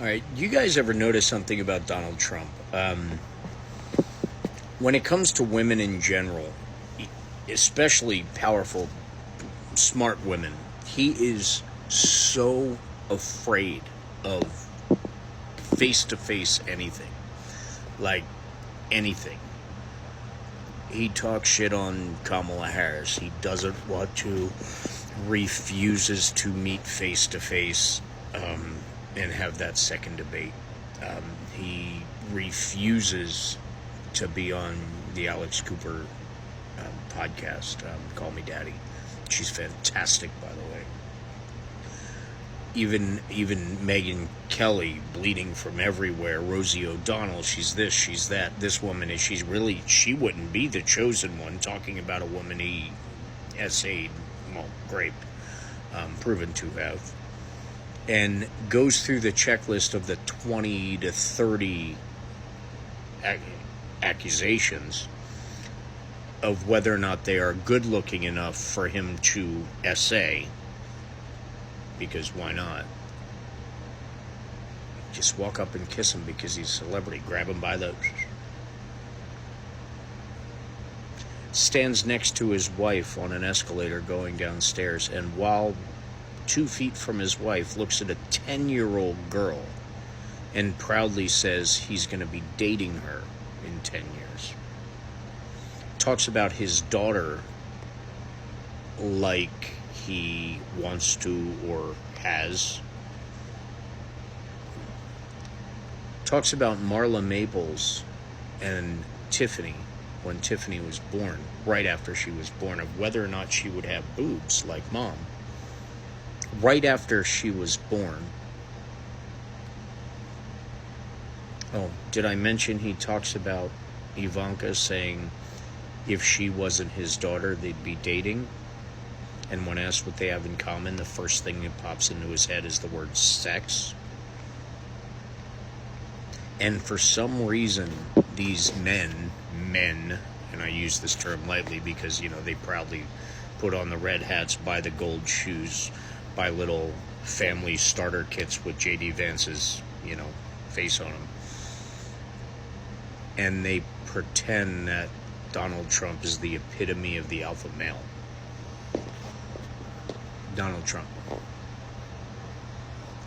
All right, you guys ever notice something about Donald Trump? When it comes to women in general, especially powerful, smart women, he is so afraid of face-to-face anything. Like, anything. He talks shit on Kamala Harris. He doesn't want to, refuses to meet face-to-face and have that second debate. He refuses to be on the Alex Cooper podcast, Call Me Daddy. She's fantastic, by the way. Even Megyn Kelly, bleeding from everywhere. Rosie O'Donnell, she's this, she's that. This woman is, she wouldn't be the chosen one, talking about a woman he essayed, well, raped, proven to have. And goes through the checklist of the 20 to 30 accusations of whether or not they are good looking enough for him to essay. Because why not? Just walk up and kiss him because he's a celebrity. Grab him by the... Stands next to his wife on an escalator going downstairs, and while 2 feet from his wife, looks at a 10-year-old girl and proudly says he's going to be dating her in 10 years. Talks about his daughter like he wants to or has. Talks about Marla Maples and Tiffany when Tiffany was born, right after she was born, of whether or not she would have boobs like mom. Right after she was born. Oh, did I mention he talks about Ivanka saying if she wasn't his daughter, they'd be dating? And when asked what they have in common, the first thing that pops into his head is the word sex. And for some reason, these men, and I use this term lightly because, they proudly put on the red hats, buy the gold shoes, buy little family starter kits with J.D. Vance's, face on them. And they pretend that Donald Trump is the epitome of the alpha male. Donald Trump,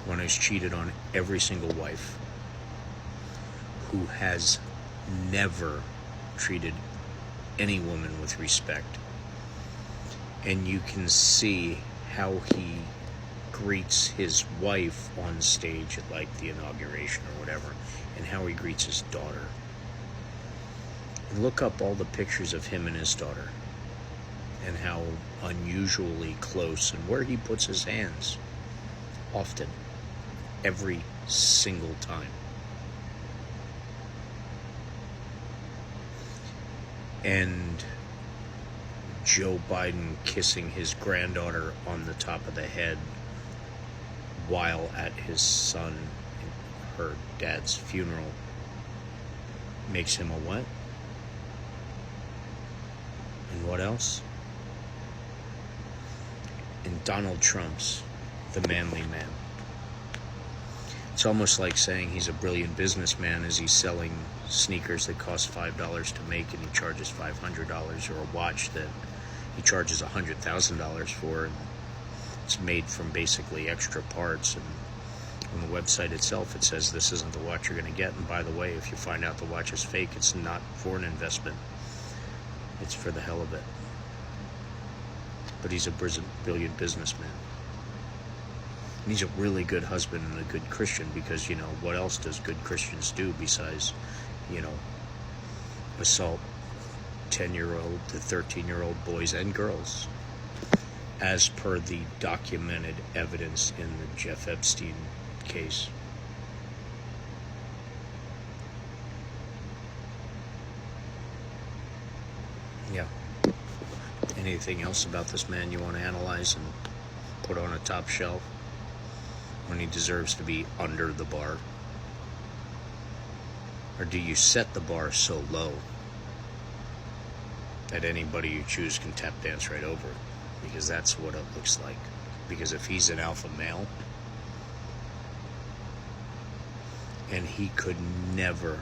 one who's cheated on every single wife, who has never treated any woman with respect. And you can see how he greets his wife on stage at like the inauguration or whatever, and how he greets his daughter. And look up all the pictures of him and his daughter, and how unusually close, and where he puts his hands. Often. Every single time. And Joe Biden kissing his granddaughter on the top of the head while at his son and her dad's funeral makes him a what? And what else? And Donald Trump's the manly man. It's almost like saying he's a brilliant businessman as he's selling sneakers that cost $5 to make and he charges $500, or a watch that he charges $100,000 for, and it's made from basically extra parts. And on the website itself it says this isn't the watch you're going to get, and by the way, if you find out the watch is fake, it's not for an investment, it's for the hell of it. But he's a brilliant businessman. And he's a really good husband and a good Christian, because, what else does good Christians do besides, assault 10-year-old to 13-year-old boys and girls, as per the documented evidence in the Jeff Epstein case. Yeah. Anything else about this man you want to analyze and put on a top shelf when he deserves to be under the bar? Or do you set the bar so low that anybody you choose can tap dance right over it? Because that's what it looks like. Because if he's an alpha male, And he could never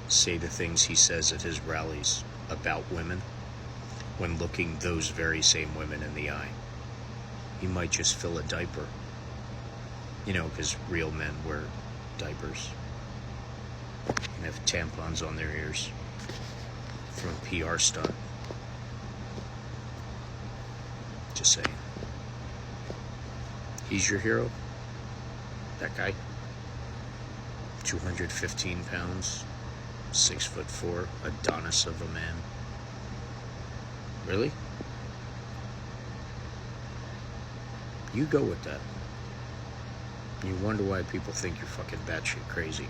say the things he says at his rallies about women when looking those very same women in the eye. He might just fill a diaper. You know, because real men wear diapers and have tampons on their ears from a PR stunt. Just saying. He's your hero? That guy? 215 pounds, 6'4", Adonis of a man. Really? You go with that. You wonder why people think you're fucking batshit crazy.